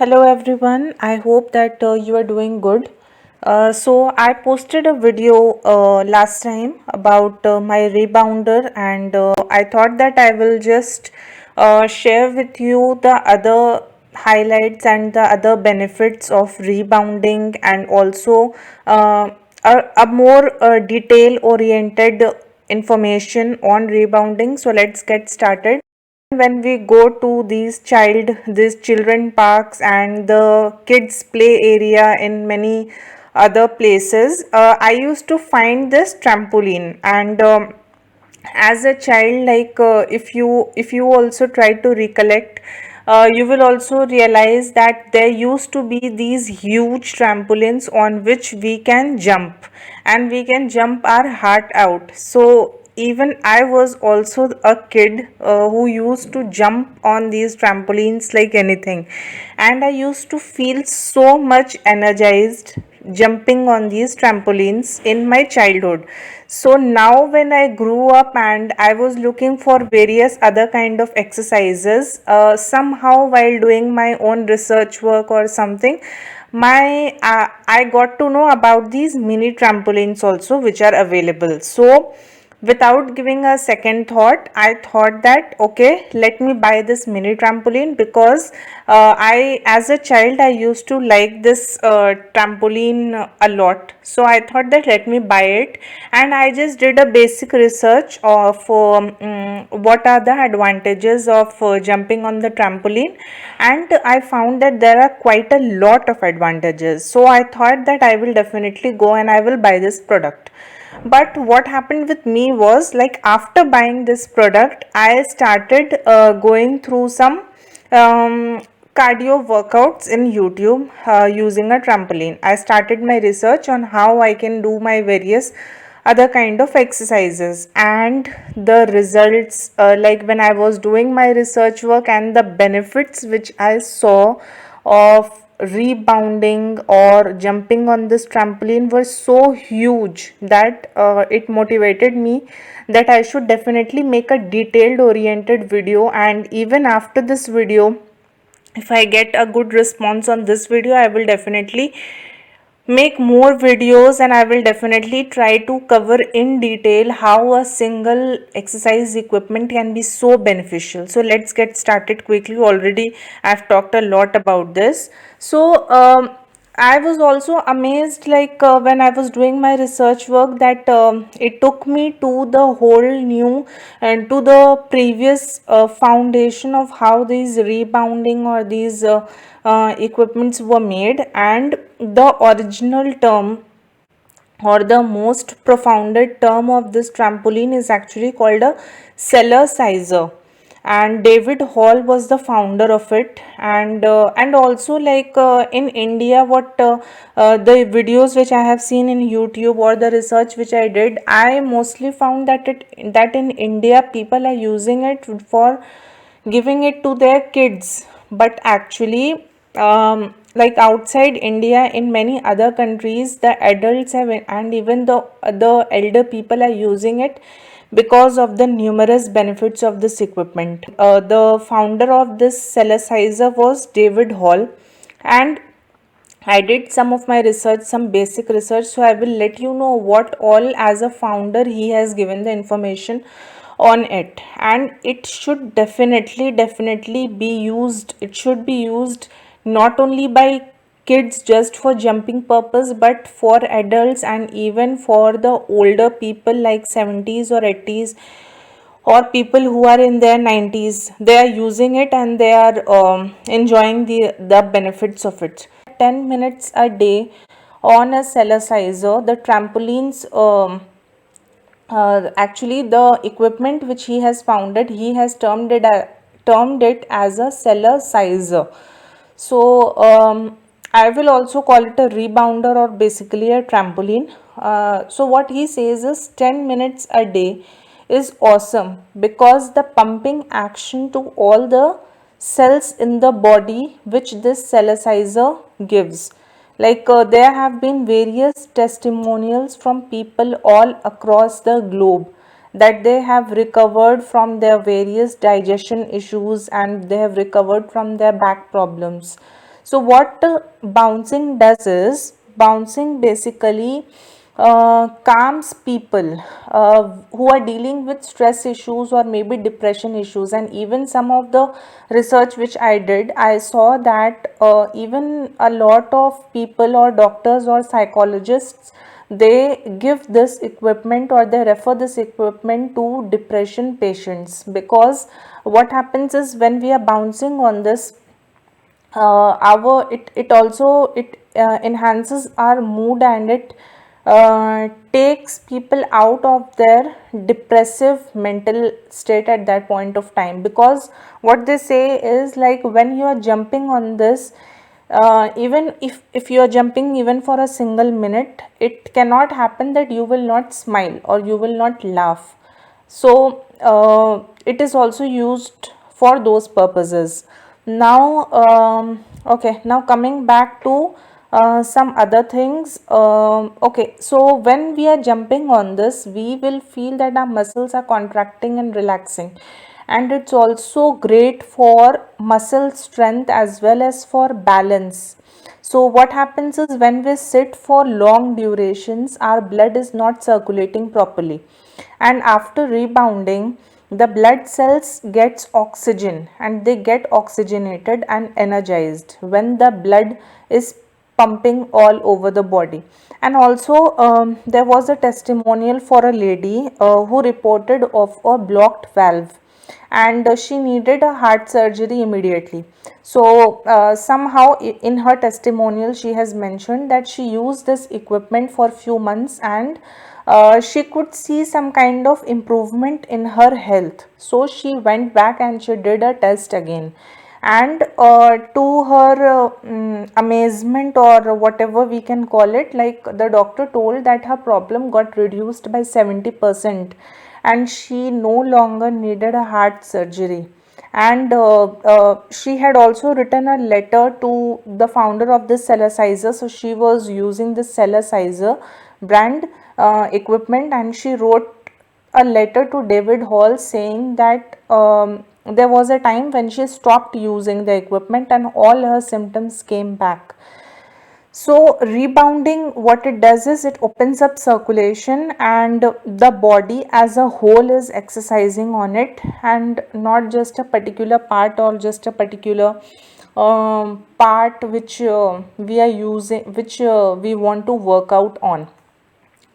Hello everyone, I hope that you are doing good. So I posted a video last time about my rebounder, and I thought that I will just share with you the other highlights and the other benefits of rebounding, and also a more detail oriented information on rebounding. So let's get started. When we go to these children parks and the kids play area in many other places, I used to find this trampoline. And as a child, like, if you also try to recollect, you will also realize that there used to be these huge trampolines on which we can jump, and we can jump our heart out. So even I was also a kid who used to jump on these trampolines like anything, and I used to feel so much energized jumping on these trampolines in my childhood. So now when I grew up and I was looking for various other kind of exercises, somehow while doing my own research work or something, my I got to know about these mini trampolines also which are available. So without giving a second thought, I thought that okay, let me buy this mini trampoline, because I as a child I used to like this trampoline a lot. So I thought that let me buy it, and I just did a basic research of what are the advantages of jumping on the trampoline, and I found that there are quite a lot of advantages. So I thought that I will definitely go and I will buy this product. But what happened with me was, like, after buying this product, I started going through some cardio workouts in YouTube using a trampoline. I started my research on how I can do my various other kind of exercises, and the results, like when I was doing my research work, and the benefits which I saw of rebounding or jumping on this trampoline were so huge that it motivated me that I should definitely make a detailed oriented video. And even after this video, if I get a good response on this video, I will definitely make more videos, and I will definitely try to cover in detail how a single exercise equipment can be so beneficial. So let's get started quickly. Already I've talked a lot about this. So I was also amazed, like, when I was doing my research work, that it took me to the whole new and to the previous foundation of how these rebounding or these equipments were made. And the original term, or the most profounded term of this trampoline, is actually called a cellar sizer, and David Hall was the founder of it. And also, like, in India, what the videos which I have seen in YouTube or the research which I did, I mostly found that in India people are using it for giving it to their kids. But actually, like, outside India, in many other countries, the adults have, and even the elder people are using it because of the numerous benefits of this equipment. The founder of this Celesizer was David Hall, and I did some of my research, some basic research, so I will let you know what all, as a founder, he has given the information on it. And it should definitely be used. It should be used not only by kids just for jumping purpose, but for adults and even for the older people, like 70s or 80s, or people who are in their 90s. They are using it and they are enjoying the benefits of it. 10 minutes a day on a Celesizer, the trampolines, actually the equipment which he has founded, he has termed it as a Celesizer. So I will also call it a rebounder, or basically a trampoline. So what he says is 10 minutes a day is awesome, because the pumping action to all the cells in the body which this Celesizer gives. Like, there have been various testimonials from people all across the globe that they have recovered from their various digestion issues, and they have recovered from their back problems. So what bouncing does is, bouncing basically calms people who are dealing with stress issues or maybe depression issues. And even some of the research which I did, I saw that even a lot of people or doctors or psychologists, they give this equipment or they refer this equipment to depression patients, because what happens is when we are bouncing on this, our it also it enhances our mood, and it takes people out of their depressive mental state at that point of time. Because what they say is, like, when you are jumping on this, even if you are jumping even for a single minute, it cannot happen that you will not smile or you will not laugh. So it is also used for those purposes. Now okay, now coming back to some other things. Okay, so when we are jumping on this, we will feel that our muscles are contracting and relaxing, and it's also great for muscle strength as well as for balance. So what happens is, when we sit for long durations, our blood is not circulating properly, and after rebounding, the blood cells gets oxygen and they get oxygenated and energized when the blood is pumping all over the body. And also there was a testimonial for a lady who reported of a blocked valve, and she needed a heart surgery immediately. So somehow in her testimonial she has mentioned that she used this equipment for few months, and she could see some kind of improvement in her health. So she went back and she did a test again, and to her amazement, or whatever we can call it, like, the doctor told that her problem got reduced by 70%, and she no longer needed a heart surgery. And she had also written a letter to the founder of this Celesizer. So she was using this Celesizer brand equipment, and she wrote a letter to David Hall saying that there was a time when she stopped using the equipment and all her symptoms came back. So rebounding, what it does is, it opens up circulation, and the body as a whole is exercising on it, and not just a particular part or just a particular part which we are using, which we want to work out on.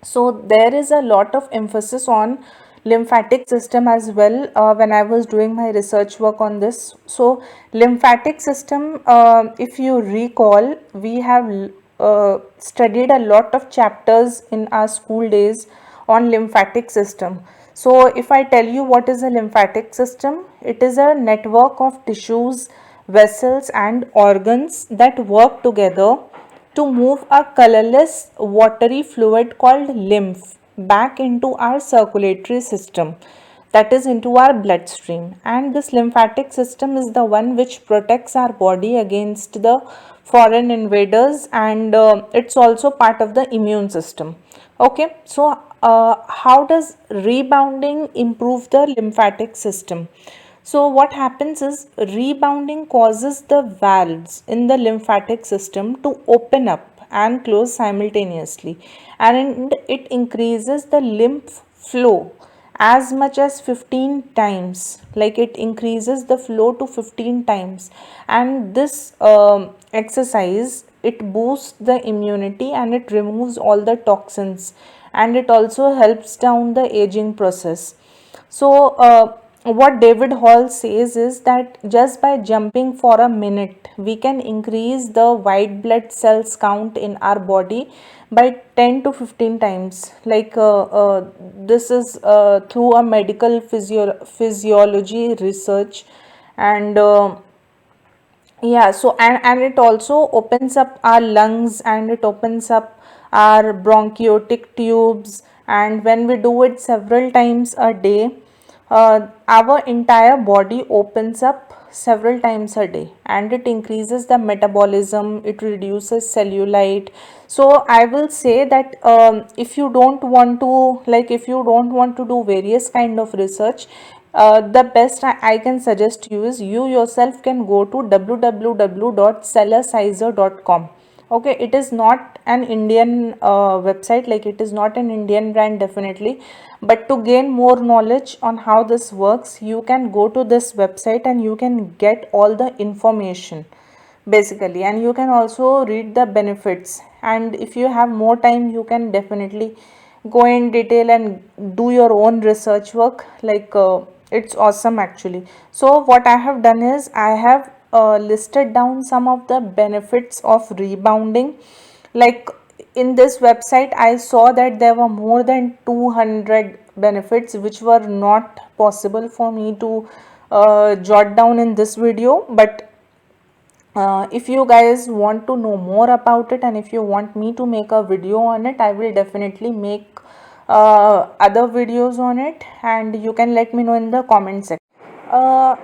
So there is a lot of emphasis on lymphatic system as well when I was doing my research work on this. So lymphatic system, if you recall, we have studied a lot of chapters in our school days on lymphatic system. So if I tell you what is a lymphatic system, it is a network of tissues, vessels and organs that work together to move a colorless watery fluid called lymph back into our circulatory system, that is into our bloodstream. And this lymphatic system is the one which protects our body against the foreign invaders, and it's also part of the immune system. Okay, so how does rebounding improve the lymphatic system? So what happens is, rebounding causes the valves in the lymphatic system to open up and close simultaneously, and it increases the lymph flow as much as 15 times. Like, it increases the flow to 15 times, and this exercise, it boosts the immunity and it removes all the toxins, and it also helps down the aging process. So what David Hall says is that just by jumping for a minute, we can increase the white blood cells count in our body by 10 to 15 times. Like this is through a medical physiology research. And yeah, so and it also opens up our lungs, and it opens up our bronchiotic tubes. And when we do it several times a day, our entire body opens up several times a day, and it increases the metabolism, it reduces cellulite. So I will say that if you don't want to, like, if you don't want to do various kind of research, the best I can suggest you is you yourself can go to www.sellersizer.com. Okay, it is not an Indian website, like it is not an Indian brand definitely, but to gain more knowledge on how this works, you can go to this website and you can get all the information basically, and you can also read the benefits, and if you have more time you can definitely go in detail and do your own research work, like it's awesome actually. So what I have done is I have listed down some of the benefits of rebounding. Like in this website I saw that there were more than 200 benefits which were not possible for me to jot down in this video, but if you guys want to know more about it and if you want me to make a video on it, I will definitely make other videos on it, and you can let me know in the comment section. I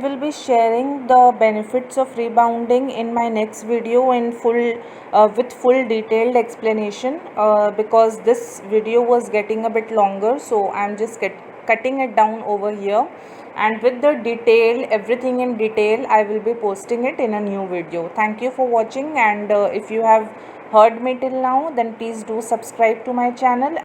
will be sharing the benefits of rebounding in my next video in full, with full detailed explanation, because this video was getting a bit longer, so I'm just cutting it down over here, and with the detail, everything in detail, I will be posting it in a new video. Thank you for watching, and if you have heard me till now, then please do subscribe to my channel.